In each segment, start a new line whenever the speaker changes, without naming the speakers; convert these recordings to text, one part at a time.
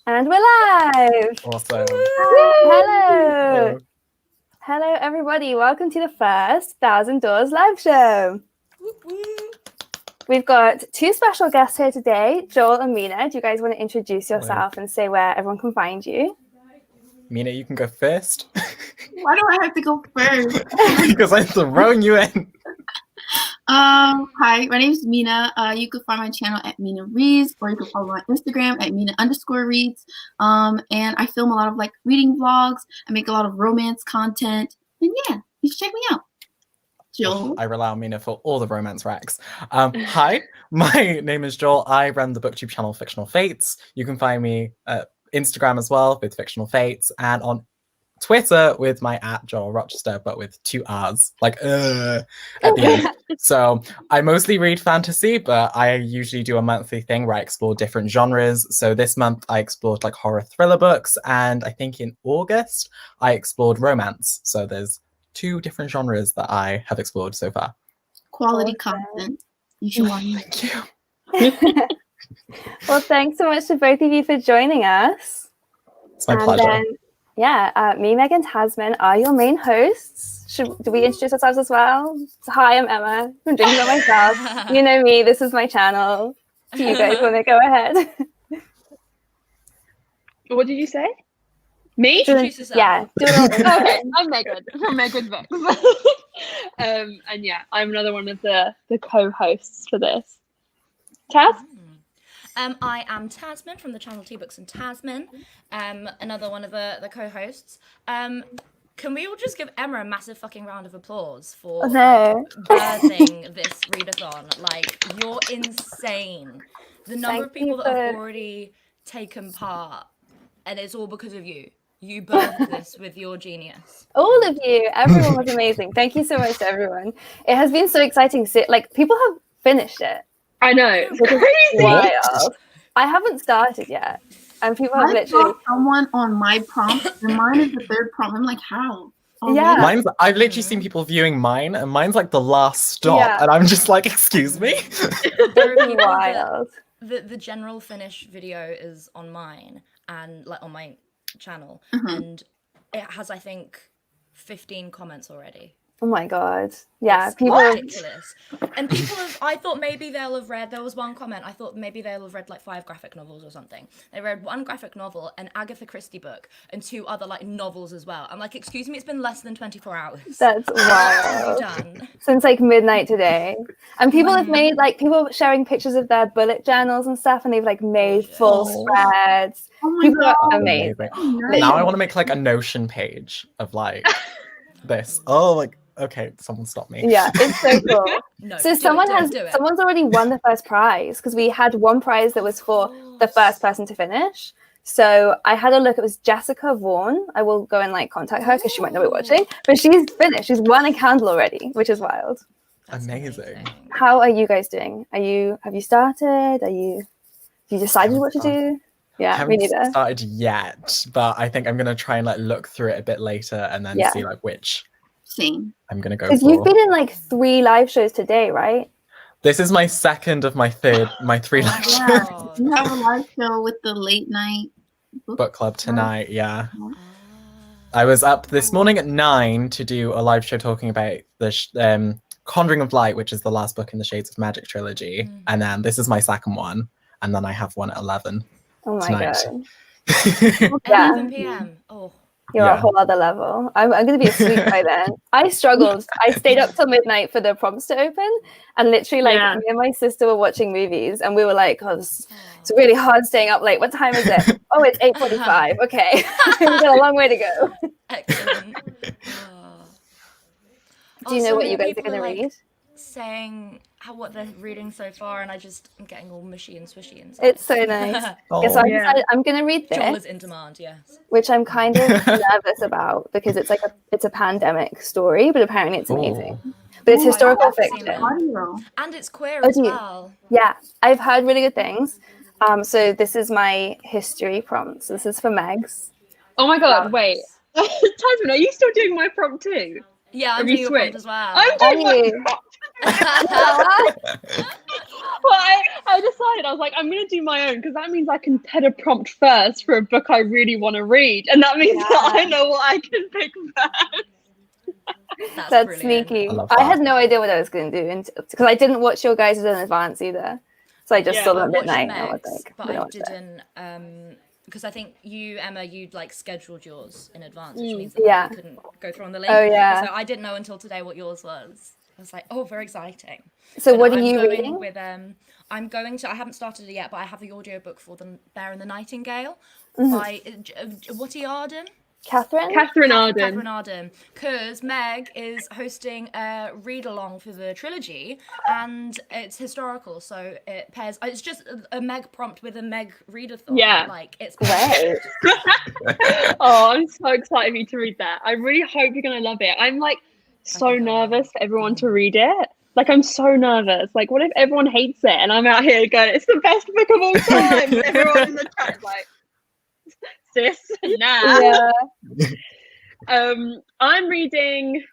And we're live!
Awesome.
Hello! Hello, everybody. Welcome to the first 1,000 Doors Live Show. We've got two special guests here today, Joel and Mina. Do you guys want to introduce yourself and say where everyone can find you?
Mina, you can go first.
Why do I have to go first?
Because I'm throwing you in.
Hi, my name is Mina. You can find my channel at Mina Reads, or you can follow my Instagram at Mina_reads. And I film a lot of like reading vlogs. I make a lot of romance content. And yeah, you should check me out. Joel.
I rely on Mina for all the romance racks. Hi, my name is Joel. I run the booktube channel Fictional Fates. You can find me at Instagram as well with Fictional Fates, and on Twitter with my @Joel Rochester, but with 2 R's, like at the end. So I mostly read fantasy, but I usually do a monthly thing where I explore different genres. So this month I explored like horror thriller books, and I think in August I explored romance. So there's 2 different genres that I have explored so far.
Quality content. You should watch.
Thank you.
Well, thanks so much to both of you for joining us.
It's my pleasure.
Then, me, Meg, and Tasman are your main hosts. Do we introduce ourselves as well? So, hi, I'm Emma. I'm drinking by myself. You know me. This is my channel. Do you guys want to go ahead?
What did you say? Me?
Introduce yourself. Yeah. Do it all.
Okay, I'm Megan. I'm Megan Vex. And yeah, I'm another one of the co-hosts for this. Taz?
I am Tasman from the channel Tea Books and Tasman, another one of the co-hosts. Can we all just give Emma a massive fucking round of applause for birthing this readathon? Like, you're insane. The number of people that have already taken part, and it's all because of you. You birthed this with your genius.
All of you. Everyone was amazing. Thank you so much to everyone. It has been so exciting. Like, people have finished it.
I know. It's crazy.
Wild. I haven't started yet. And people have literally...
someone on my prompt, and mine is the 3rd prompt. I'm like, how? Oh,
yeah.
I've literally seen people viewing mine, and mine's like the last stop, and I'm just like, excuse me?
Very wild.
The general finish video is on mine, and like on my channel, and it has, I think, 15 comments already.
Oh my god. Yeah,
it's
people
ridiculous. And people have, I thought maybe they'll have read, there was one comment, I thought maybe they'll have read like 5 graphic novels or something. They read 1 graphic novel, an Agatha Christie book, and 2 other like novels as well. I'm like, excuse me, it's been less than 24 hours.
That's wild.
What have you done?
Since like midnight today. And people have made like, people sharing pictures of their bullet journals and stuff, and they've like made full spreads. People are amazing.
Now I want to make like a Notion page of like this. Oh, like, okay, someone stop me.
Yeah, it's so cool. So someone's already won the first prize, because we had one prize that was for the first person to finish. So I had a look. It was Jessica Vaughan. I will go and like contact her because she might not be watching. But she's finished. She's won a candle already, which is wild.
That's
amazing.
How
are you guys doing? Have you started? Have you decided what to do? Yeah,
I haven't started yet, but I think I'm gonna try and like look through it a bit later and then see like which I'm gonna go for.
Because you've been in like 3 live shows today, right?
This is my 2nd of my 3 live shows.
You have a live show with the late night
book club tonight. Yeah, I was up this morning at 9 to do a live show talking about the Conjuring of Light, which is the last book in the Shades of Magic trilogy, and then this is my 2nd one, and then I have one at 11.
Oh my
tonight.
God.
11 p.m. Oh.
You're a whole other level. I'm going to be asleep by then. I struggled. I stayed up till midnight for the prompts to open, and literally like me and my sister were watching movies, and we were like, oh, it's really hard staying up late. What time is it? Oh, it's 8:45. Okay. We've got a long way to go.
Excellent.
Do you know what you guys are going to read?
Saying what they're reading so far, and I'm getting all mushy and swishy and stuff.
It's so nice. So I decided I'm going to read this.
Joel is in demand, yes.
Which I'm kind of nervous about, because it's like it's a pandemic story, but apparently it's amazing. But it's historical fiction.
And it's queer as well.
Yeah, I've heard really good things. So this is my history prompt. So this is for Megs.
Oh my god, wait. Tasman, are you still doing my prompt too?
Yeah, I'm doing your prompt as well.
I'm doing my prompt. I decided, I was like, I'm going to do my own because that means I can put a prompt first for a book I really want to read. And that means that I know what I can pick first.
That's
brilliant.
sneaky.
love
I
that.
had no idea what I was going to do because I didn't watch your guys' in advance either. So I just saw them
I
at
watched
midnight. And I was
Meg's,
like,
but I didn't, because I think you, Emma, you'd like scheduled yours in advance, which means that
Yeah.
you couldn't go through on the link.
Oh, yeah.
So I didn't know until today what yours was. I was like, oh, very exciting.
So
But
what are
I'm
you
going
reading?
With, I'm going to, I haven't started it yet, but I have the audiobook for The Bear and the Nightingale by Watty Arden.
Catherine
Arden.
Arden, because Meg is hosting a read-along for the trilogy, and it's historical, so it pairs. It's just a Meg prompt with a Meg readathon.
Yeah.
Like it's
Great.
Oh, I'm so excited for you to read that. I really hope you're gonna love it. I'm like so
think I will.
nervous for everyone to read it. Like I'm so nervous. Like, what if everyone hates it and I'm out here going, "It's the best book of all time"? And everyone in the chat's like, "Sis, nah."
Yeah.
I'm reading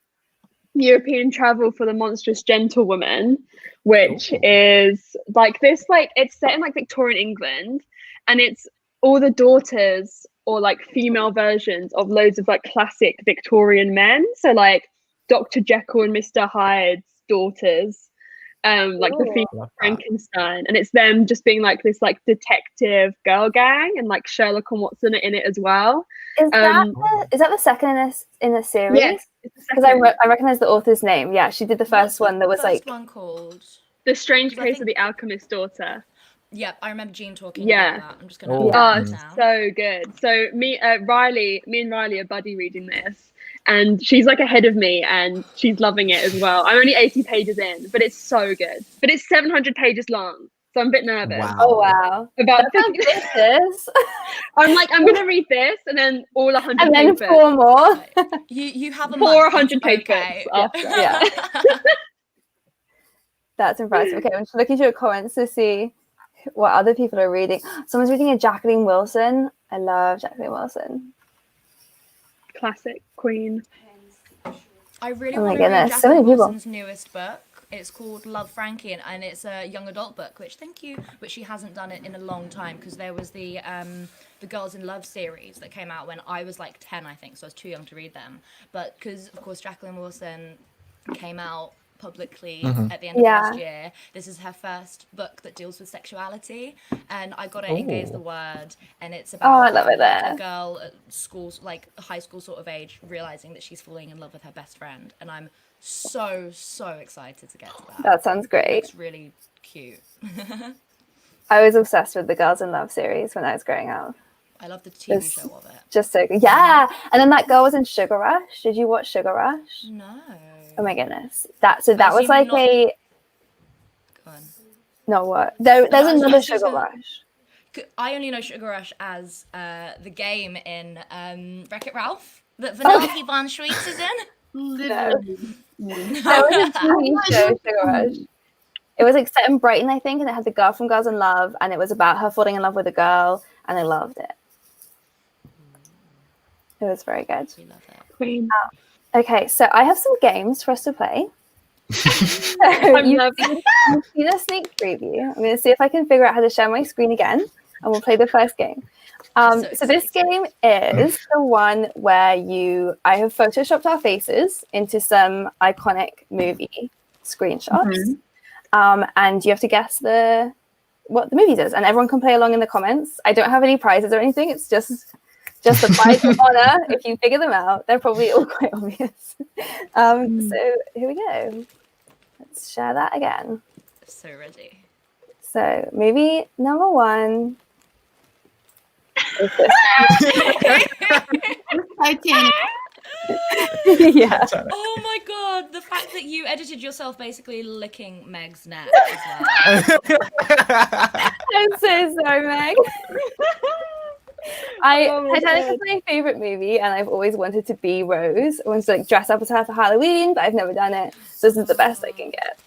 European Travel for the Monstrous Gentlewoman, which is like this, like it's set in like Victorian England, and it's all the daughters or like female versions of loads of like classic Victorian men. So like Dr. Jekyll and Mr. Hyde's daughters, like the female Frankenstein, and it's them just being like this like detective girl gang, and like Sherlock and Watson are in it as well.
Is that the second in a series?
Yes,
because I recognize the author's name. Yeah, she did the first one that was like
one called
The Strange Case of the Alchemist's Daughter.
Yep, I remember Jean talking about that. I'm just gonna now.
So good. So me and Riley are buddy reading this, and she's like ahead of me and she's loving it as well. I'm only 80 pages in, but it's so good. But it's 700 pages long, so I'm a bit nervous.
Wow.
Oh wow.
About
this.
I'm like, I'm gonna read this and then all 100
and then
page
4 more.
You have a
400 page
okay.
books after.
Yeah. That's impressive. Okay, I'm just looking through your comments to see what other people are reading. Someone's reading a Jacqueline Wilson. I love Jacqueline Wilson.
Classic queen.
I really
Oh my
want to read
goodness, so many
Jacqueline
people.
Wilson's newest book. It's called Love Frankie, and it's a young adult book, which she hasn't done it in a long time, because there was the Girls in Love series that came out when I was like 10, I think, so I was too young to read them. But because, of course, Jacqueline Wilson came out publicly at the end of last year, this is her first book that deals with sexuality, and I got it in Gaze the Word, and it's about a girl at school, like high school sort of age, realizing that she's falling in love with her best friend, and I'm so excited to get to that.
That sounds great.
It's really cute.
I was obsessed with the Girls in Love series when I was growing up.
I love the TV show of it.
Just so good. Yeah. And then that girl was in Sugar Rush. Did you watch Sugar Rush?
No.
Oh my goodness. That was like a
Go on.
no what? There's another Sugar Rush.
I only know Sugar Rush as the game in Wreck-It Ralph that Vanellope Von Schweetz is in.
Literally. There was a TV show, Sugar Rush. It was like set in Brighton, I think, and it had the girl from Girls in Love, and it was about her falling in love with a girl, and I loved it. It was very good.
We love it.
Queen.
Okay, so I have some games for us to play. You've seen a sneak preview. I'm going to see if I can figure out how to share my screen again, and we'll play the first game. So this game is the one where I have photoshopped our faces into some iconic movie screenshots, and you have to guess what the movie is, and everyone can play along in the comments. I don't have any prizes or anything. It's just a prize of honor if you figure them out. They're probably all quite obvious. So here we go. Let's share that again.
So ready.
So movie number 1.
Titanic.
Yeah.
Oh my god, the fact that you edited yourself basically licking Meg's neck as well.
I'm so sorry, Meg. Titanic is my favorite movie, and I've always wanted to be Rose. I wanted to like dress up as her for Halloween, but I've never done it. So this is the best I can get.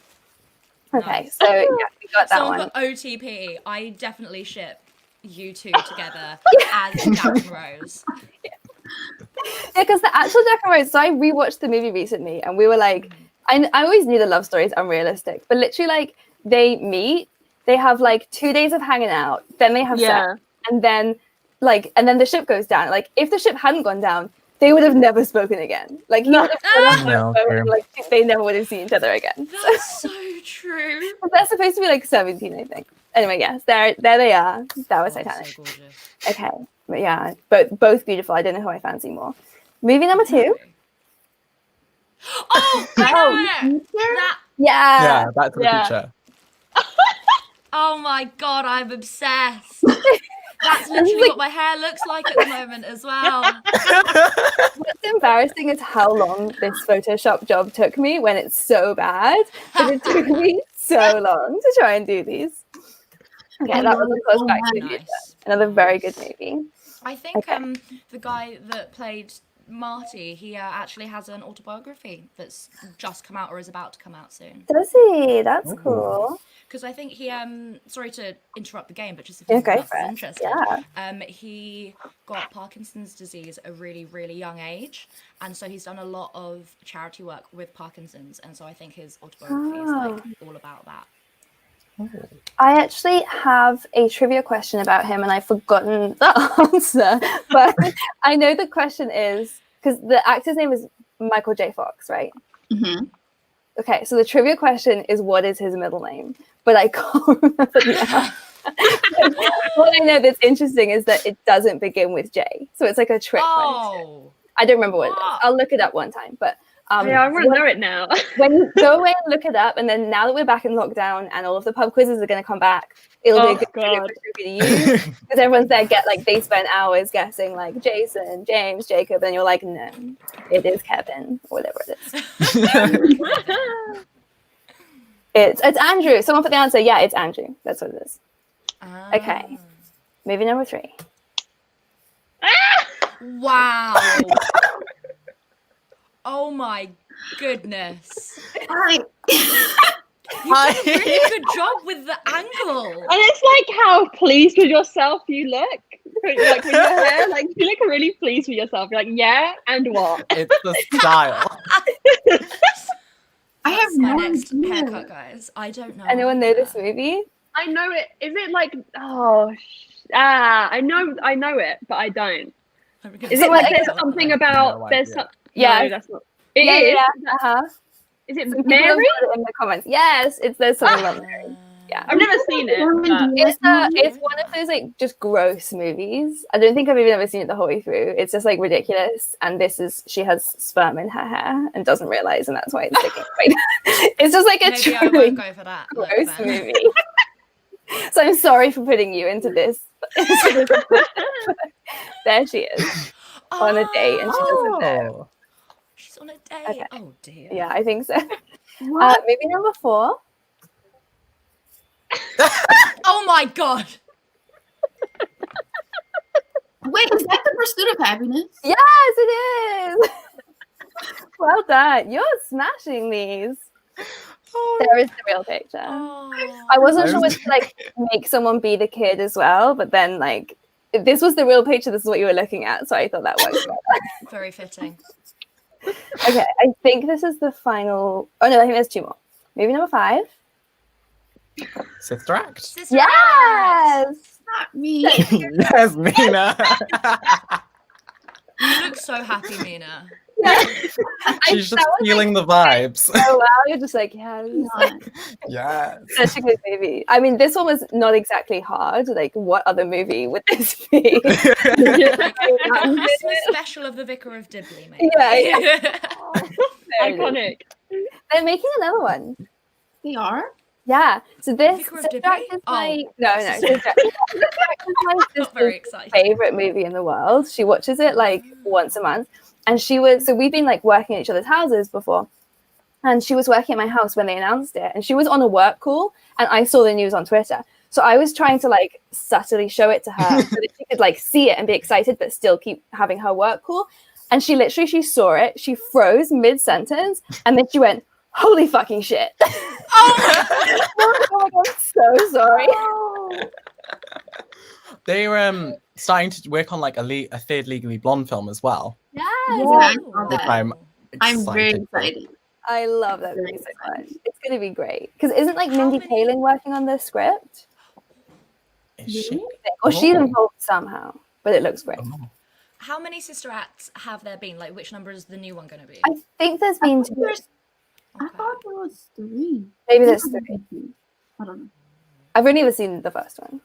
Okay,
Nice.
so yeah, we got that
Someone
one.
put OTP. I definitely ship you two together as Jack and Rose.
Yeah, because the actual Jack and Rose. So I rewatched the movie recently, and we were like, I always knew the love story is unrealistic, but literally like they meet they have like 2 days of hanging out, then they have sex, and then the ship goes down. Like if the ship hadn't gone down, they would have never spoken again. Like he would have like they never would have seen each other again.
That's so true.
But they're supposed to be like 17, I think. Anyway, yes, there they are. That was Titanic.
So gorgeous.
Okay, but yeah, both beautiful. I don't know who I fancy more. Movie number 2.
Oh, I know it. That.
Yeah,
Back to the Future.
Oh my god, I'm obsessed. That's literally what my hair looks like at the moment as well.
What's embarrassing is how long this Photoshop job took me when it's so bad. But it took me so long to try and do these. Okay, that was a close Back to the Future. Another very good movie.
I think the guy that played Marty, he actually has an autobiography that's just come out or is about to come out soon.
Does he? That's cool.
Because I think he, sorry to interrupt the game, but just if you're interested, he got Parkinson's disease at a really, really young age. And so he's done a lot of charity work with Parkinson's. And so I think his autobiography is like all about that.
I actually have a trivia question about him and I've forgotten the answer, but I know the question is, because the actor's name is Michael J. Fox, right?
Mm-hmm.
Okay, so the trivia question is, what is his middle name? But I can't remember the answer. What I know that's interesting is that it doesn't begin with J, so it's like a trick question. I don't remember what it is. I'll look it up one time, but
I want to know it now.
When you go away and look it up, and then now that we're back in lockdown and all of the pub quizzes are going to come back, it'll be a good trivia to use because everyone's there. They spend hours guessing like Jason, James, Jacob, and you're like, no, it is Kevin, or whatever it is. It's Andrew. Someone put the answer. Yeah, it's Andrew. That's what it is. Okay, movie number 3.
Wow. Oh my goodness. You did a really good job with the angle.
And it's like how pleased with yourself you look. Like with your hair, like you look really pleased with yourself. You're like, yeah, and what?
It's the style.
I have
my
no
next
idea.
haircut, guys. I don't know.
Anyone know this movie?
I know it. Is it like I know it, but I don't. Is it like there's something about there's some
Yeah,
no, that's not. It is.
Yeah.
Is it
People
Mary?
have put it in the comments. Yes, there's something about Mary. Yeah,
I've never seen it. But...
It's one of those like just gross movies. I don't think I've even ever seen it the whole way through. It's just like ridiculous. And she has sperm in her hair and doesn't realize, and that's why it's sticking. It's just like a
Maybe I
truly
won't go for that.
gross movie. So I'm sorry for putting you into this. There she is on a date, and she doesn't know.
She's on a date.
Okay.
Oh dear.
Yeah, I think so. Maybe number 4.
Oh my god.
Wait, is that The Pursuit of Happiness?
Yes, it is. Well done. You're smashing these. There is the real picture. I wasn't sure whether to like make someone be the kid as well, but then like if this was the real picture, this is what you were looking at, so I thought that worked well.
Very fitting.
Okay, I think this is the final. Oh no, I think there's 2 more. Maybe number 5.
Sister Act.
Sister Act.
Yes.
Not me.
Yes, Mina.
You look so happy, Mina.
Yeah.
She's just feeling the vibes.
Oh wow, you're just like, yes.
Yeah.
Such a good movie. I mean, this one was not exactly hard. Like, what other movie would this be?
Like a Christmas special of The Vicar of Dibley, maybe.
Yeah.
Iconic.
They're making another one.
They are?
Yeah. So this
Vicar of
Sister
Dibley?
Act is my Sister Act is my
Not very exciting.
favorite movie in the world. She watches it like once a month. And so we've been like working at each other's houses before. And she was working at my house when they announced it. And she was on a work call and I saw the news on Twitter. So I was trying to like subtly show it to her so that she could like see it and be excited, but still keep having her work call. And she saw it. She froze mid-sentence. And then she went, holy fucking shit. Oh my God, I'm so sorry.
They were starting to work on like a third Legally Blonde film as well.
Yes.
Yeah, I saw that.
I'm
I'm very
excited.
excited.
I love that movie so much. It's going to be great. Because isn't like
How
Mindy
many-
Kaling working on the script?
Is she?
Or she's
Oh.
involved somehow, but it looks great.
Oh.
How many sister acts have there been? Like, which number is the new one going to be?
I think there's been two.
I thought there was 3.
Maybe there's 3.
I don't know.
I've only ever seen the first one.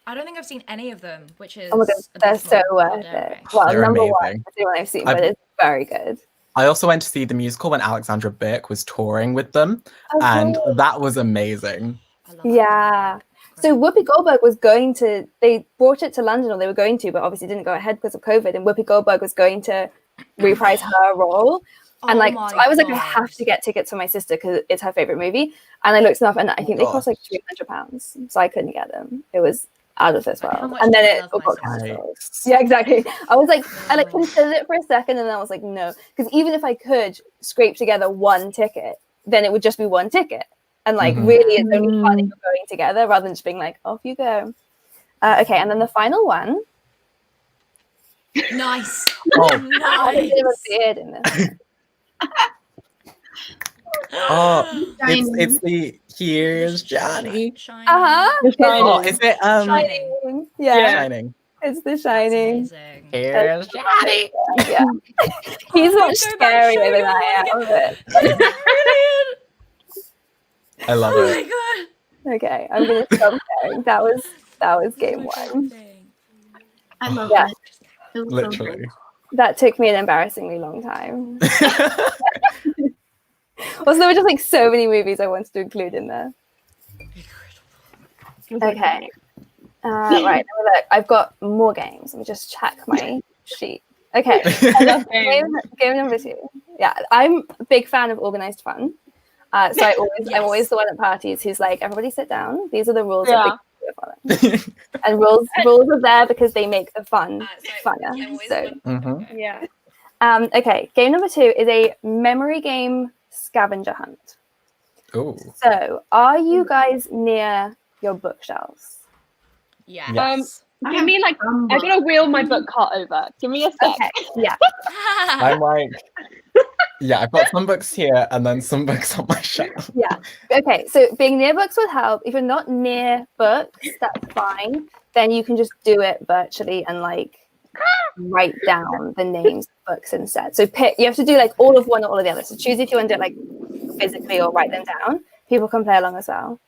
I don't think I've seen any of them, which is
Oh my god, they're so worth it. Well,
They're
number one,
amazing.
that's the one I've seen, but it's very good.
I also went to see the musical when Alexandra Burke was touring with them,
Oh,
and
cool.
that was amazing.
Yeah. So Whoopi Goldberg was going to, they brought it to London, or they were going to, but obviously didn't go ahead because of COVID. And Whoopi Goldberg was going to reprise her role. And like, so I was like, I have to get tickets for my sister because it's her favorite movie. And I looked them up, and I think they cost like £300, so I couldn't get them. It was out of this world. And then it got cancelled. Yeah, exactly. I was like, I like considered it for a second, and then I was like, no, because even if I could scrape together one ticket, then it would just be one ticket. And like, really, it's only fun if you're going together rather than just being like, off you go. Okay, and then the final one.
Nice.
Oh,
I had a bit of a beard in this.
oh, it's the Here's Johnny.
Shining.
Oh, is it
Shining.
Yeah,
Shining?
it's The Shining.
Amazing.
Here's Johnny.
Yeah, he's much
go back, show
scarier than
me
I am.
Brilliant.
I love
Oh
it.
my god.
Okay, I'm gonna stop sharing. That was game one.
I love
Yeah.
it. It was so
Literally.
good.
That took me an embarrassingly long time. Also, there were just like so many movies I wanted to include in there. Okay. Right. Look, I've got more games. Let me just check my sheet. Okay.
I love games.
Game number 2. Yeah, I'm a big fan of organized fun. So I'm always the one at parties who's like, everybody sit down. These are the rules that we follow. And rules are there because they make the fun funner. So
Yeah.
okay, game number 2 is a memory game scavenger hunt.
Oh.
So are you guys near your bookshelves?
Yes.
Give me like, I'm gonna wheel my book cart over. Give me a sec.
Okay, yeah.
I'm like, yeah, I've got some books here and then some books on my shelf.
Yeah. Okay, so being near books would help. If you're not near books, that's fine. Then you can just do it virtually and like write down the names of books instead. So you have to do like all of one or all of the other. So choose if you want to do it like physically or write them down. People can play along as well.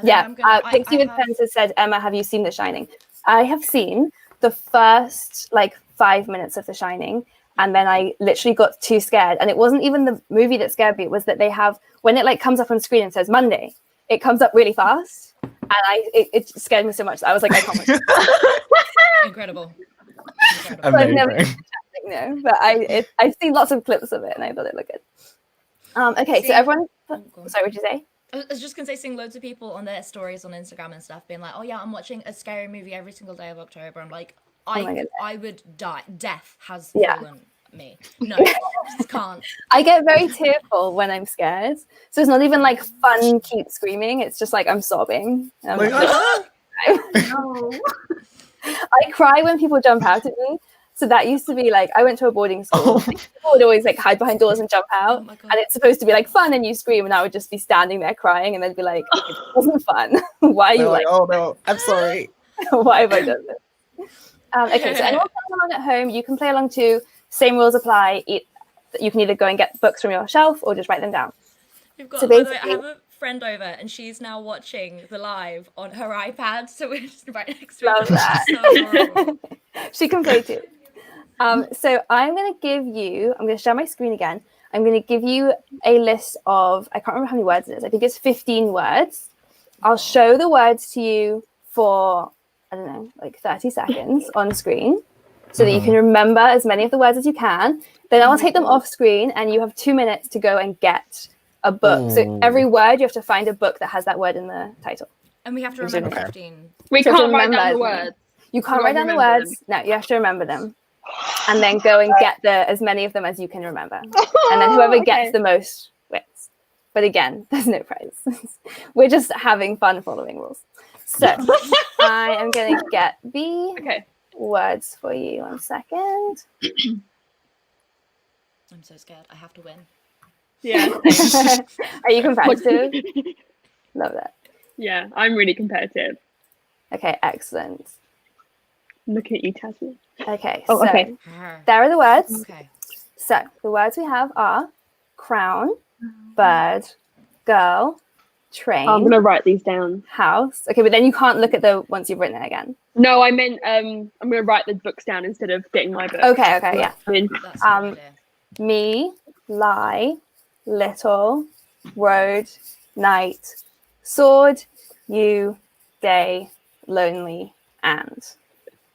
Yeah. Pixie with Pens has said, Emma, have you seen The Shining? I have seen the first like 5 minutes of The Shining. And then I literally got too scared. And it wasn't even the movie that scared me. It was that they have, when it like comes up on screen and says Monday, it comes up really fast. And it scared me so much that I was like, I can't watch it.
Incredible.
So I've never seen it, no, but I've seen lots of clips of it and I thought it looked good. Okay, so everyone, sorry, what did you say?
I was just gonna say, seeing loads of people on their stories on Instagram and stuff being like, oh yeah, I'm watching a scary movie every single day of October. I'm like, I would die. Death has fallen me. No, just can't.
I get very tearful when I'm scared. So it's not even like fun, keep screaming. It's just like I'm sobbing. I'm like,
No.
I cry when people jump out at me. So that used to be like, I went to a boarding school. People would always like hide behind doors and jump out.
Oh
and it's supposed to be like fun and you scream. And I would just be standing there crying and then be like, it wasn't fun. Why are you like,
oh no, I'm sorry.
why have I done this? Okay, so anyone playing along at home, you can play along too. Same rules apply. You can either go and get books from your shelf or just write them down.
We've got,
So
by the way, I
basically-
have a friend over and she's now watching the live on her iPad. So we're just right next to each
Love
other.
that.
So horrible.
She can play too. So I'm going to share my screen again. I'm going to give you a list of, I can't remember how many words it is. I think it's 15 words. I'll show the words to you for, I don't know, like 30 seconds on screen so that you can remember as many of the words as you can. Then I'll take them off screen and you have 2 minutes to go and get a book. So every word, you have to find a book that has that word in the title.
And we have to remember
Okay.
15.
We
So to
can't write
remember
down the
as many.
words.
You can't
Do I
write down the
remember
words. No, you have to remember them. And then go and get as many of them as you can remember. And then whoever gets the most wins. But again, there's no prize. We're just having fun following rules. So I am going to get the words for you. 1 second.
I'm so scared. I have to win.
Yeah.
Are you competitive? Love that.
Yeah, I'm really competitive.
Okay, excellent.
Look at you, Tasman.
Okay,
Oh,
so
okay.
there are the words.
Okay.
So the words we have are crown, bird, girl, train,
I'm gonna write these down.
house. Okay, but then you can't look at the once you've written it again.
No, I meant I'm gonna write the books down instead of getting my book.
Okay, yeah.
I mean,
That's a good idea.
Me, lie, little, road, night, sword, you, day, lonely, and.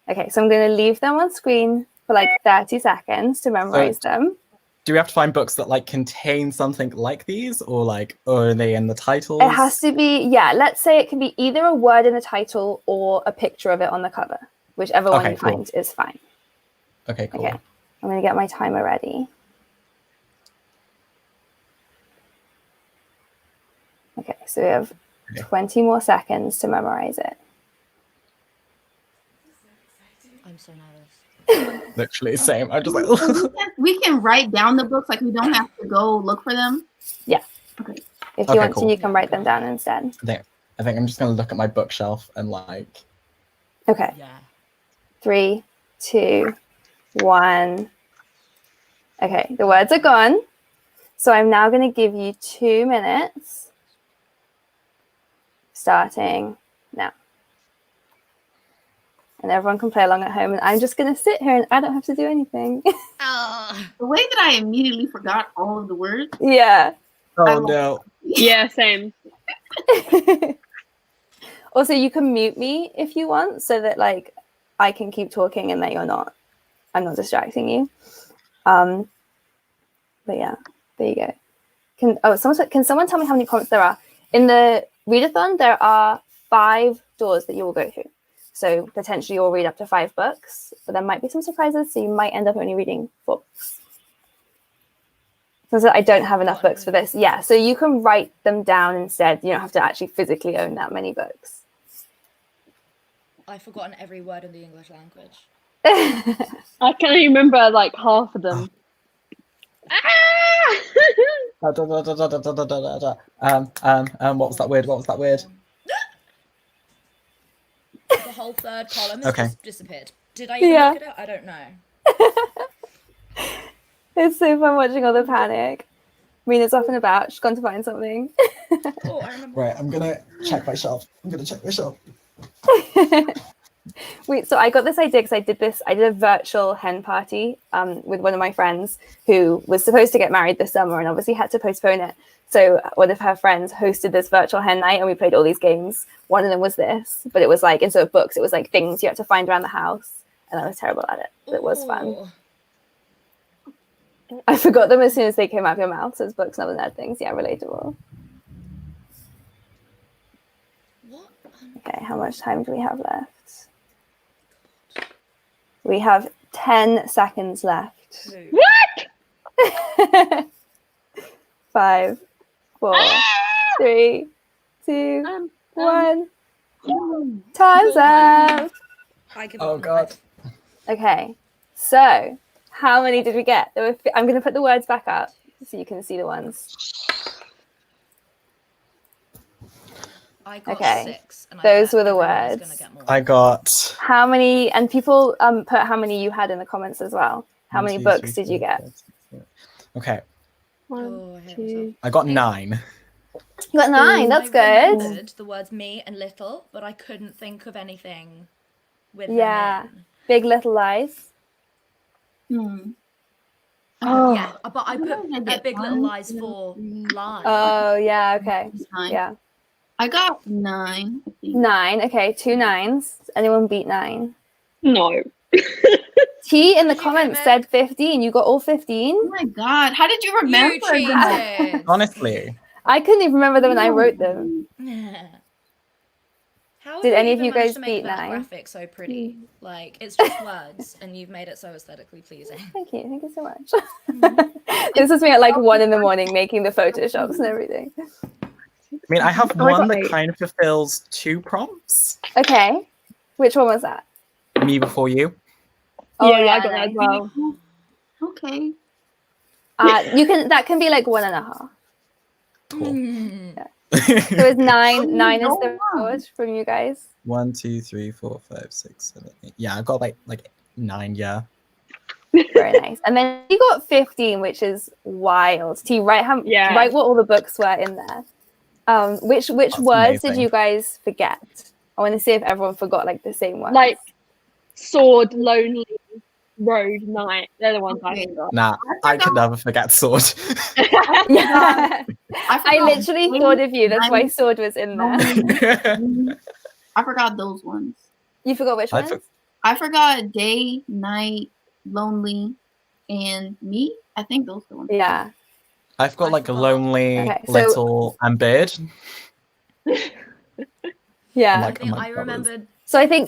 Okay, so I'm going to leave them on screen for like 30 seconds to memorize them.
Do we have to find books that like contain something like these, or are they in the titles?
It has to be, yeah, let's say it can be either a word in the title or a picture of it on the cover. Whichever one you find is fine.
Okay, cool.
Okay, I'm going to get my timer ready. Okay, so we have 20 more seconds to memorize it.
I'm so nervous.
Literally same. I'm just like
we can write down the books, like we don't have to go look for them.
Yeah.
Okay.
If you want to, you can write them down instead.
I think I'm just gonna look at my bookshelf and like.
Okay.
Yeah.
3, 2, 1. Okay, the words are gone. So I'm now going to give you 2 minutes. Starting now. And everyone can play along at home. And I'm just going to sit here and I don't have to do anything.
The way that I immediately forgot all of the words.
Yeah.
Oh no.
yeah, same.
Also, you can mute me if you want so that like I can keep talking and that I'm not distracting you. But yeah, there you go. Can someone tell me how many prompts there are? In the readathon, there are 5 doors that you will go through. So potentially you'll read up to 5 books, but there might be some surprises, so you might end up only reading 4 books. So I don't have enough books for this. Yeah, so you can write them down instead. You don't have to actually physically own that many books.
I've forgotten every word in the English language.
I can only remember like half of them.
What was that word?
The whole third column has just disappeared. Did I even look at it? I don't know.
It's so fun watching all the panic. Mina's off and about. She's gone to find something.
Oh, I remember.
Right, I'm gonna check my shelf.
Wait, so I got this idea because I did a virtual hen party with one of my friends who was supposed to get married this summer and obviously had to postpone it. So one of her friends hosted this virtual hen night and we played all these games. One of them was this, but it was like, instead of books, it was like things you had to find around the house. And I was terrible at it, but it was fun. I forgot them as soon as they came out of your mouth. So it's books and other nerd things. Yeah, relatable.
What?
Okay, how much time do we have left? We have 10 seconds left.
What?
5, 4, 3, 2, 1. Time's up.
Oh god.
Okay, so how many did we get? I'm going to put the words back up so you can see the ones.
I got 6. And
those were the words.
I got.
How many? And people put how many you had in the comments as well. How many books did you get?
Okay.
1, 2.
I got 9.
You got 9. That's good.
remembered the words me and little, but I couldn't think of anything with them in.
Big Little Lies.
Oh.
Yeah, but I put a Big Little Lies for lies.
Oh, yeah, okay. Yeah.
I got 9. I think.
9. Okay, 2 9s. Anyone beat 9?
No.
T in the comments said 15. You got all 15?
Oh my god, how did you remember
You
that?
cheated.
Honestly.
I couldn't even remember them when I wrote them.
How
Did
have
any
you
of you
even managed
guys
to make
beat
that
9?
graphic so pretty? Like, it's just words, and you've made it so aesthetically pleasing.
Thank you so much. This is me at like 1 a.m. making the photoshops and everything.
I mean, I have one that kind of fulfills 2 prompts.
Okay. Which one was that?
Me Before You.
Oh,
yeah, I got that as well.
Okay.
That can be like 1.5.
Cool.
Yeah. So it's 9. 9 is the record from you guys.
1, 2, 3, 4, 5, 6, 7, 8. Yeah, I've got like 9. Yeah.
Very nice. And then you got 15, which is wild. T, write what all the books were in there. Which words
amazing.
did you guys forget? I want to see if everyone forgot like the same ones.
Like sword, lonely, road, night. They're the ones I forgot.
Nah, I could never forget sword.
Yeah. I literally thought of you. That's why sword was in there.
I forgot those ones.
You forgot which ones?
I forgot day, night, lonely, and me. I think those are the ones.
Yeah.
I've got like lonely,
Okay, so-
little, and bird.
Yeah.
Like,
I think I remembered.
So I think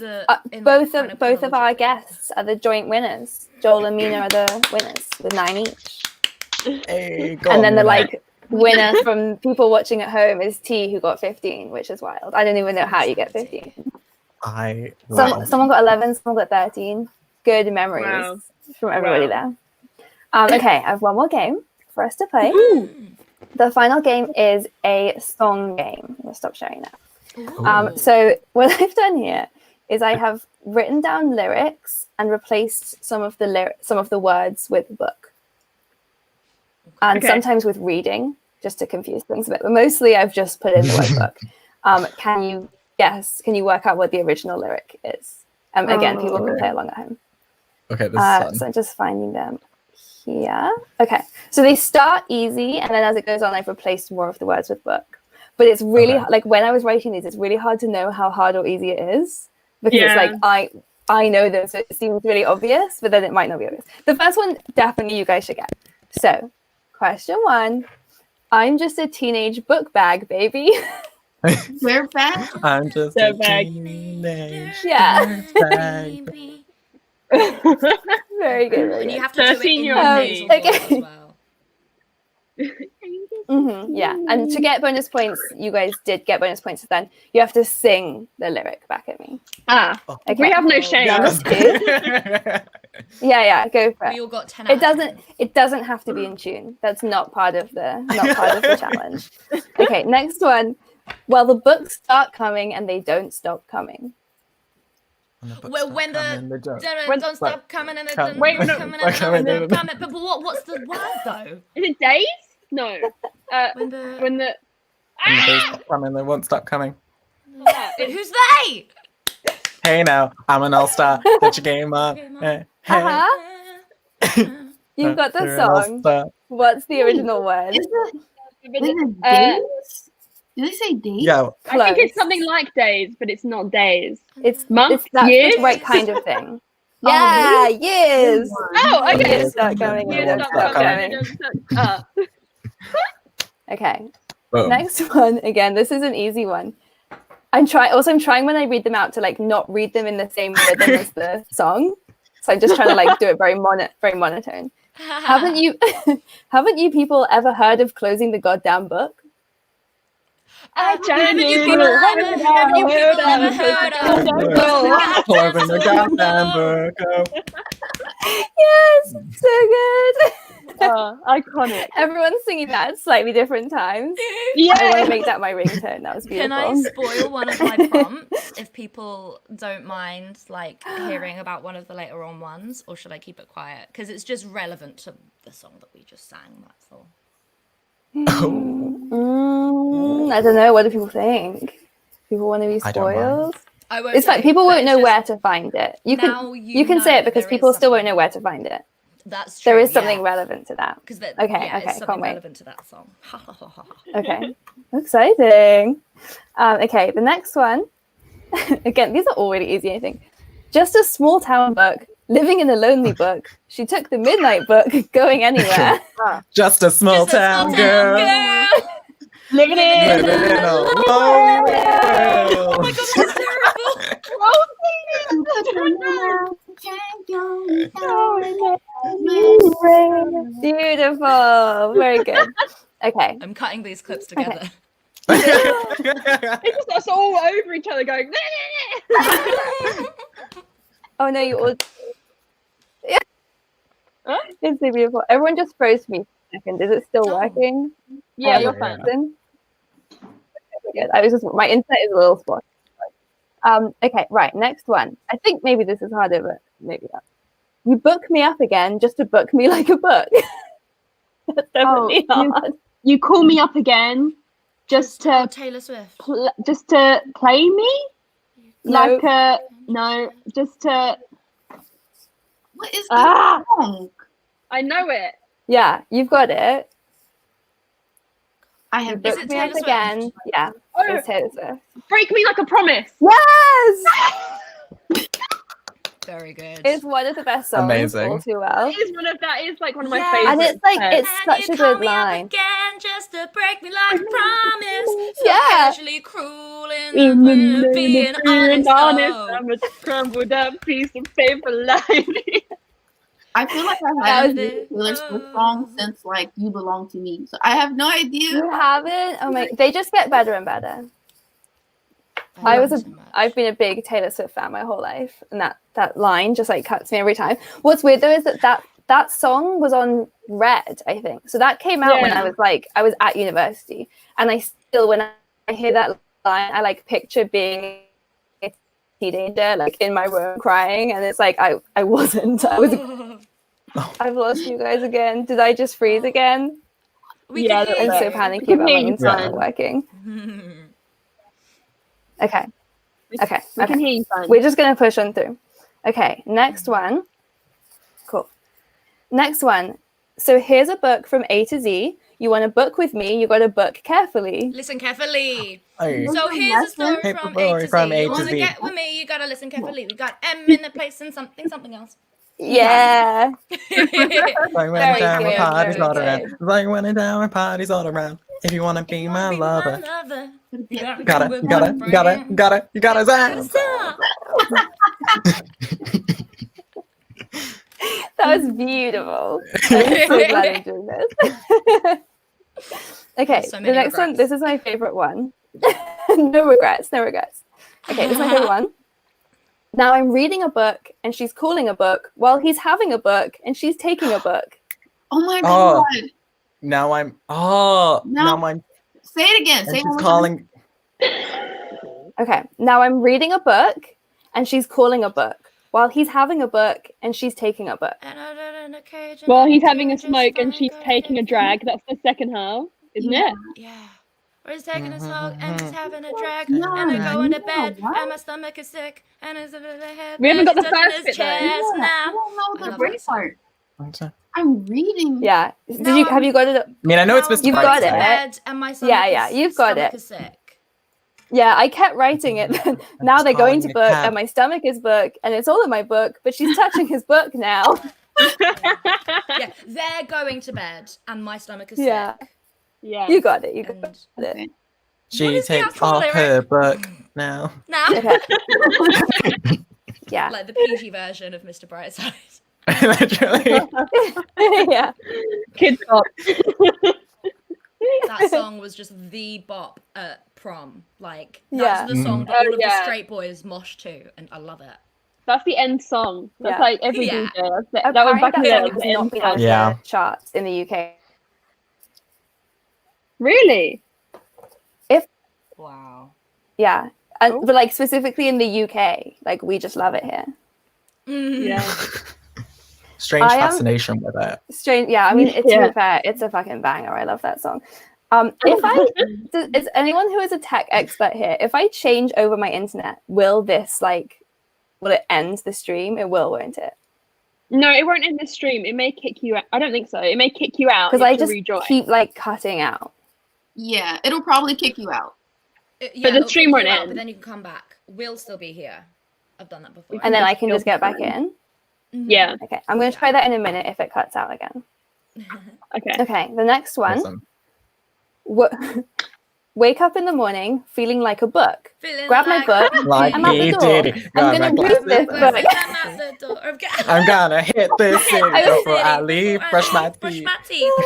in,
both
kind
of our
chronological
guests are the joint winners. Joel and Mina are the winners with 9 each.
Hey, go
And
on,
then the
Mina.
like winner from people watching at home is T, who got 15, which is wild. I don't even know how you get 15. Someone got 11, someone got 13. Good memories from everybody there. Okay, I have one more game for us to play. The final game is a song game. We'll stop sharing that. So what I've done here is I have written down lyrics and replaced some of the words with book. And sometimes with reading, just to confuse things a bit. But mostly I've just put in the word book. Can you guess? Can you work out what the original lyric is? Again, people can play along at home.
Okay, this is fun.
So I'm just finding them here. Okay, so they start easy, and then as it goes on, I've replaced more of the words with book. But it's really like when I was writing these, it's really hard to know how hard or easy it is because it's like I know them, so it seems really obvious, but then it might not be obvious. The first one definitely you guys should get. So, question 1: I'm just a teenage book bag, baby.
Where bag?
I'm just
So
a
bag.
teenage
Yeah.
bag.
Very good. Very
And you
good.
have to do it in your
Okay.
nasal voice as well.
Yeah, and to get bonus points, you guys did get bonus points. Then you have to sing the lyric back at me. Okay.
We have no shame.
Yeah, go for
We
it.
all got 10 out of 10.
It doesn't have to be in tune. That's not part of the challenge. Okay, next one. Well, the books start coming and they don't stop coming.
Well, when the don't stop coming and
Come-
wait,
when-
coming
when-
and coming
when-
and coming. But what's the word though?
Is it days? No.
When the
When the days stop coming, they won't stop coming.
who's they?
Hey now, I'm an all-star. Get your game on. Hey.
You've got the
You're an
song.
all-star.
What's the original word?
Is it days? Did they say days?
Yeah,
I think it's something like days, but it's not days.
It's
Months?
that's
Years?
the right kind of thing. Yeah, years.
Oh, okay.
Years start coming.
Years
and don't
start
stop
coming.
coming. Okay.
boom.
Next one. Again, this is an easy one. I'm trying when I read them out to like not read them in the same rhythm as the song. So I'm just trying to like do it very monotone. Haven't you people ever heard of closing the goddamn book?
Haven't you people ever heard of
Closing the goddamn book.
Yes, so good.
Iconic.
Everyone's singing that at slightly different times. I want
Yeah.
to make that my ringtone. That was beautiful.
Can I spoil one of my prompts if people don't mind like hearing about one of the later on ones, or should I keep it quiet? Because it's just relevant to the song that we just sang, that's all.
I don't know. What do people think? People want to be
I don't mind.
spoiled.
I won't
It's
say,
like people
but
won't
it's
know
just-
where to find it. You
Now
can say
know
it because
there
people
is
still won't
something.
know where to find it.
That's true.
There is something relevant to that.
Because
Okay,
yeah,
okay,
it's something
can't wait.
relevant to that song.
Okay, exciting. Okay, the next one. Again, these are all really easy, I think. Just a small town book, living in a lonely book. She took the midnight book, going anywhere.
Just a small
Just a
town
small
girl.
girl.
Living
Living
in.
in a lonely world.
Oh my god, that's terrible.
Beautiful. Very good. Okay.
I'm cutting these clips together.
It's just us all over each other going.
Oh no, you all. It's so beautiful. Everyone just froze for me for a second. Is it still working?
Yeah, you're fine.
Good. I was just my internet is a little spotty. Okay, right. Next one. I think maybe this is harder, but maybe not. You book me up again just to book me like a book. That's definitely hard.
You call me up again just to
Taylor Swift.
just to play me?
Nope.
Just to.
What is the song?
I know it.
Yeah, you've got it.
I have
Book me up again. Yeah, it's Taylor Swift.
Break me like a promise.
Yes!
Very good.
It's one of the best songs.
Amazing.
All too well.
That is one of my
Yeah.
favorites.
And it's like it's
And
such
you
a
call
good
me up
line.
again just to break me like a promise. So
Yeah.
casually cruel and being honest. Oh.
I'm a crumbled up piece of paper like.
I feel like I haven't heard a Taylor Swift song since like "You Belong to Me," so I have no idea.
You haven't? Oh my! They just get better and better. I've been a big Taylor Swift fan my whole life, and that line just like cuts me every time. What's weird though is that song was on Red, I think. So that came out when I was at university, and I still, when I hear that line, I like picture being a teenager like in my room crying, and it's like I wasn't. I was. I've lost you guys again. Did I just freeze again?
I'm
so panicky about my internet not working. Okay.
We can hear you fine.
We're just gonna push on through. Okay, next one. Cool. Next one. So here's a book from A to Z. You want to book with me, you got to book carefully.
Listen carefully.
Hey.
So here's a story from A to Z. You want to get with me, you gotta listen carefully. We got M in the place and something else.
Yeah.
Like when
Very
down with
good,
parties
very
all
good.
around. Like when down with parties all around. If you wanna be my lover, gotta sound.
That was beautiful. I'm so glad I'm doing this. Okay,
So
the
many
next one,
regrets.
this is my favorite one. No regrets. Okay, this is my favorite one. Now I'm reading a book and she's calling a book while he's having a book and she's taking a book.
Oh my god!
Now I'm
Say it again. Say it
she's
one more
calling.
Okay, now I'm reading a book and she's calling a book while he's having a book and she's taking a book.
Well, he's having a smoke and she's taking a drag. That's the second half, isn't it?
Yeah. Or he's taking a smoke and he's having a drag
No,
and they're going to
no,
bed
what?
and my stomach is sick and his head.
We haven't got the
touching
first
his
bit, though.
chest
I
now.
don't know
I
the
love
great
that song.
part. I'm reading.
Yeah. Have you got it?
I mean, I know it's Mr.
You've got it.
Bed and my stomach
Yeah,
is,
you've got
stomach
it.
is sick.
Yeah, I kept writing it. Now they're going to
calling a
book
cab.
and my stomach is book and it's all in my book, but she's touching his book now.
Yeah, they're going to bed and my stomach is
Yeah.
sick.
Yeah.
You got it. You got
And
it.
Okay.
She
is the
takes
actual
off
lyric?
her book now.
now,
Okay. Yeah.
like the PG version of Mr. Brightside.
Literally.
Yeah.
Kids Bop.
That song was just the bop at prom. Like,
Yeah.
that's the song that
Oh,
all of the
yeah.
straight boys mosh to, and I love it.
That's the end song. That's
Yeah.
like every
Yeah.
DJ. That was
Apparently
back in the
that
day.
song
The
has
end
not been
song.
on
Yeah.
the charts in the UK.
Really?
Wow.
Yeah. But like specifically in the UK, like we just love it here.
Yeah.
Strange
I am-
fascination with it.
Strange. Yeah, I mean, to
Yeah.
be fair, it's a fucking banger. I love that song. Is anyone who is a tech expert here, if I change over my internet, will it end the stream? It will, won't it?
No, it won't end the stream. It may kick you out. I don't think so. It may kick you out.
Because
You
I
have to
just
rejoin.
keep like cutting out.
Yeah, it'll probably kick you out.
Yeah,
the
it'll
stream
kick
won't
you out,
end.
But then you can come back. We'll still be here. I've done that before.
And then I can just get back in.
Yeah.
Okay, I'm going to try that in a minute if it cuts out again.
Okay.
Okay, the next one.
Awesome.
Wake up in the morning feeling like a book.
Feeling
Grab my
like
book.
Like
I'm at the
he
door.
did it.
I'm
Got my
going to read this
glasses.
book.
I'm at the door.
I'm gonna hit this city before I leave. Brush my teeth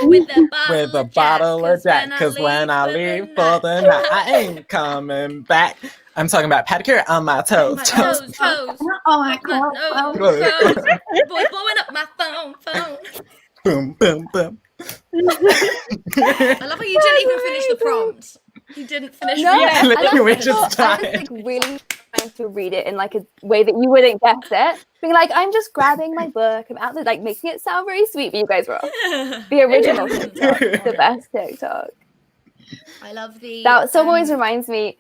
with
with a bottle of Jack. Cause when I leave for the night, I ain't coming back. I'm talking about pedicure on my toes.
My toes.
Oh my god.
Boy, blowing up my phone.
Boom, boom, boom.
I love how you didn't even finish the prompt. You didn't finish
No,
reading.
and
Literally, we
I
just
was
started.
like really trying to read it in like a way that you wouldn't guess it. Being like, I'm just grabbing my book, I'm out there like making it sound very sweet, but you guys were off. The original TikTok, the best TikTok.
I love the.
That song always reminds me.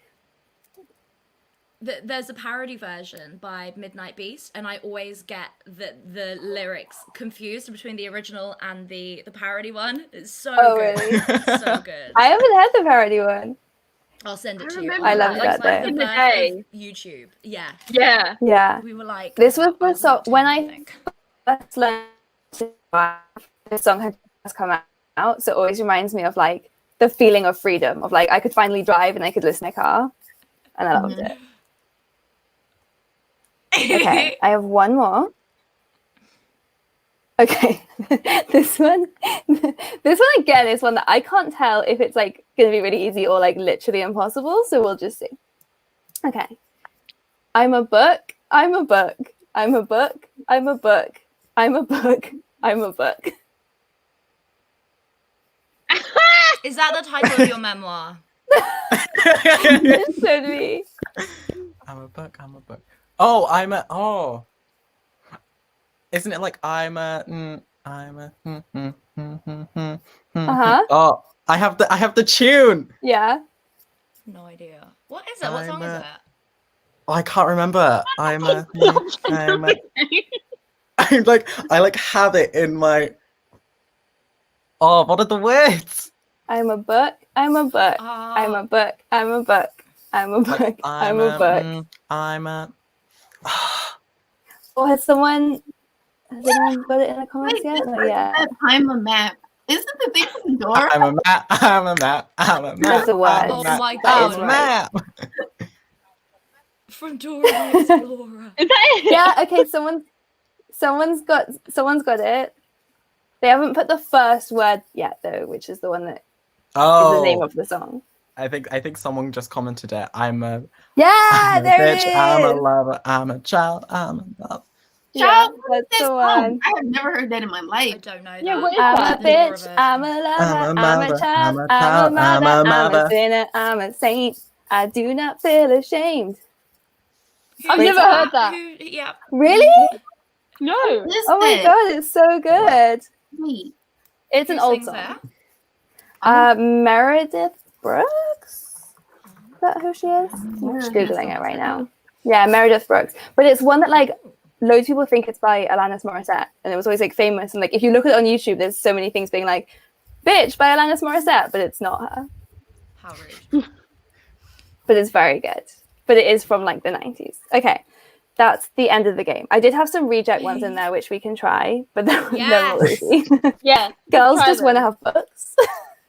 There's a parody version by Midnight Beast, and I always get the lyrics confused between the original and the parody one. It's so good.
Really?
So good.
I haven't heard the parody one.
I'll send it
I
to you.
remember
I love
It's
that
like
though.
the
In the
birth
day.
of YouTube. Yeah.
Yeah.
Yeah.
We were like.
This was
I
the song
like 10,
when I
think.
first learned to drive, this song had just come out, so it always reminds me of like the feeling of freedom, of like I could finally drive and I could listen to my car, and I loved it. Okay, I have one more. Okay, this one again is one that I can't tell if it's like gonna be really easy or like literally impossible, so we'll just see. Okay, I'm a book, I'm a book, I'm a book, I'm a book, I'm a book, I'm a book.
Is that the title of your memoir?
It should be.
I'm a book, I'm a book. Oh, I'm a, oh. Isn't it like I'm a,
Uh-huh.
Oh, I have the tune.
Yeah.
No idea. What is it? What song is it?
Oh, I can't remember. I'm a, I'm like, I like have it in my, oh, what are the words?
I'm a book, I'm a book, I'm a book, I'm a book, I'm a book,
Like,
I'm a book.
I'm a,
Or has anyone got it in the comments yet? Not yet.
I'm a map. Isn't the thing from Dora?
I'm a map, I'm a map, I'm a map.
That's a word.
Oh my
That is
god.
I'm a
right.
map.
From Dora the Explorer.
Is that it?
Yeah, okay, someone's got it. They haven't put the first word yet though, which is the one that is the name
Oh,
of the song.
I think someone just commented it. I'm a,
Yeah,
I'm a
there
bitch,
it is.
I'm a lover, I'm a child, I'm a love.
Yeah,
Child, what is
that's
this
the
song?
one.
I have never heard that in my
I
life.
don't know
Yeah,
that.
what is
I'm
that?
a
The Dora
bitch,
version.
I'm a lover,
I'm a
I'm
mother,
a child,
I'm a
I'm a
child,
mother,
I'm a
I'm a
mother.
sinner, I'm a saint. I do not feel ashamed.
I've
Who's
never
that?
heard that.
Yeah.
Really?
No.
What is
Oh my
this?
god, it's so good.
Wait.
It's
Who
an old
sings
song.
that?
Meredith Brooks? Is that who she is? I'm just Googling it right now. Yeah, Meredith Brooks. But it's one that like loads of people think it's by Alanis Morissette. And it was always like famous. And like if you look at it on YouTube, there's so many things being like, bitch by Alanis Morissette, but it's not her.
How rude.
But it's very good. But it is from like the 90s. Okay. That's the end of the game. I did have some reject ones in there which we can try, but they're all
Yes.
easy.
Yeah.
Girls
Try
just want to
them.
have books.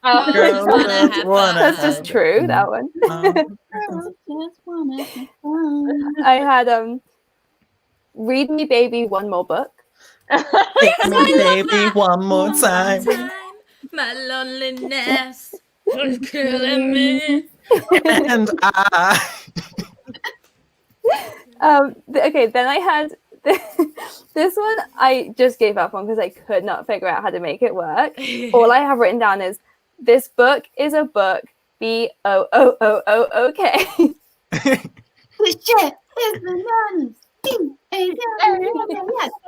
Oh.
Girls wanna have fun.
That's just true, that one.
Girls just wanna have fun.
I had Read Me Baby One More Book.
Take me, baby, one more time.
My loneliness was killing me.
And I.
Okay, then I had this one I just gave up on because I could not figure out how to make it work. All I have written down is this book is a book. B-O-O-O-O-O-K.
The shit is bananas.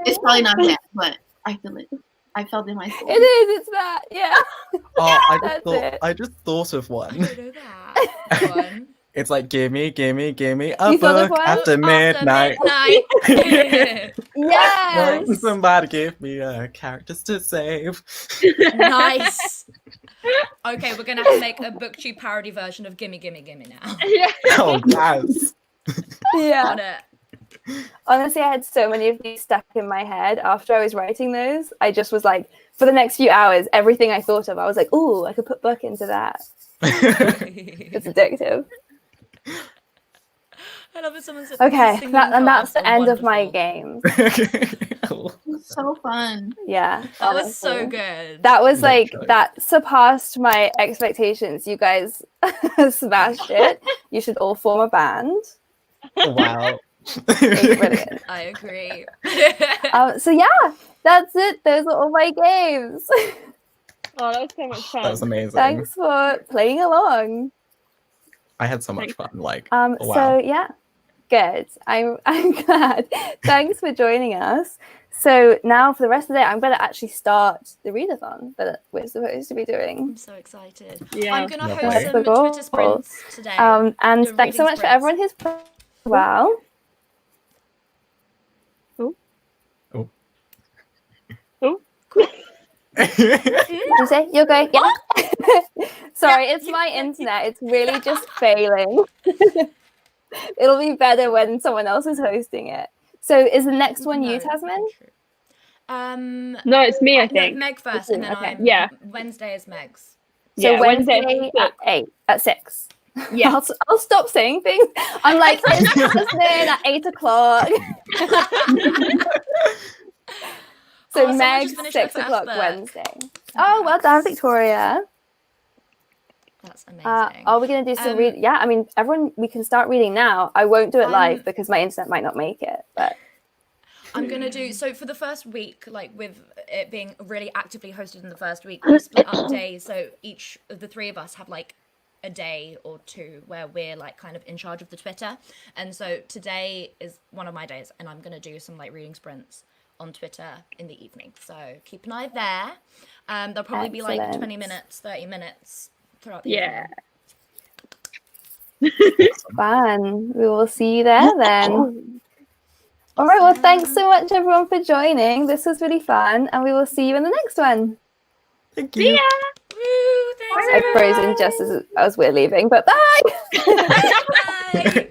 It's probably not that, but I feel it. I felt it in my soul.
It is, it's that, yeah.
Oh,
That's it.
I just thought of
I
one.
don't know that one.
It's like gimme a
You thought of
book
one?
after midnight.
Midnight.
Yes.
Won't somebody give me characters to save.
Nice. Okay, we're gonna have to make a BookTube parody version of Gimme Gimme Gimme now.
Yeah.
Oh yes.
Yeah.
On it.
Honestly, I had so many of these stuck in my head after I was writing those. I just was like, for the next few hours, everything I thought of, I was like, ooh, I could put book into that. It's addictive.
I love it. Someone said.
Okay,
"Singing
that's the
cast are
end of my
wonderful."
games.
It's so fun.
Yeah.
That was so
honestly.
good.
That was like,
Literally.
that surpassed my expectations. You guys smashed it. You should all form a band.
Wow.
It was brilliant.
I agree.
So yeah, that's it. Those are all my games.
Oh, that was so much fun.
That was amazing.
Thanks for playing along.
I had so much fun. Like,
wow. So yeah, good. I'm glad. Thanks for joining us. So now for the rest of the day, I'm going to actually start the readathon that we're supposed to be doing.
I'm so excited.
Yeah.
I'm going to
Lovely.
host some Twitter sprints today.
And
The
thanks so
reading
much for everyone who's played well. You say you're going? Yeah. Sorry, it's my internet. It's really just failing. It'll be better when someone else is hosting it. So is the next one you, Tasman?
No, it's me, I think.
No, Meg first, and then
Okay.
Yeah.
Wednesday is Meg's.
So
Yeah,
Wednesday at 6.
Yeah.
I'll stop saying things. I'm like, it's Tasman at 8 o'clock. So
someone
Meg,
just finished their
6
first
o'clock
book.
Wednesday. Oh, well done, Victoria.
That's amazing.
Are we going to do some read? Yeah, I mean, everyone, we can start reading now. I won't do it live because my internet might not make it, but
I'm going to do, so for the first week, like with it being really actively hosted in the first week, we split up days. So each of the three of us have like a day or two where we're like kind of in charge of the Twitter. And so today is one of my days and I'm going to do some like reading sprints on Twitter in the evening. So keep an eye there. There'll probably be like 20 minutes, 30 minutes throughout the evening.
Fun. We will see you there then. All right, well, thanks so much, everyone, for joining. This was really fun, and we will see you in the next one.
Thank you.
Woo, thanks,
I've frozen just as we're leaving, but bye!
Bye.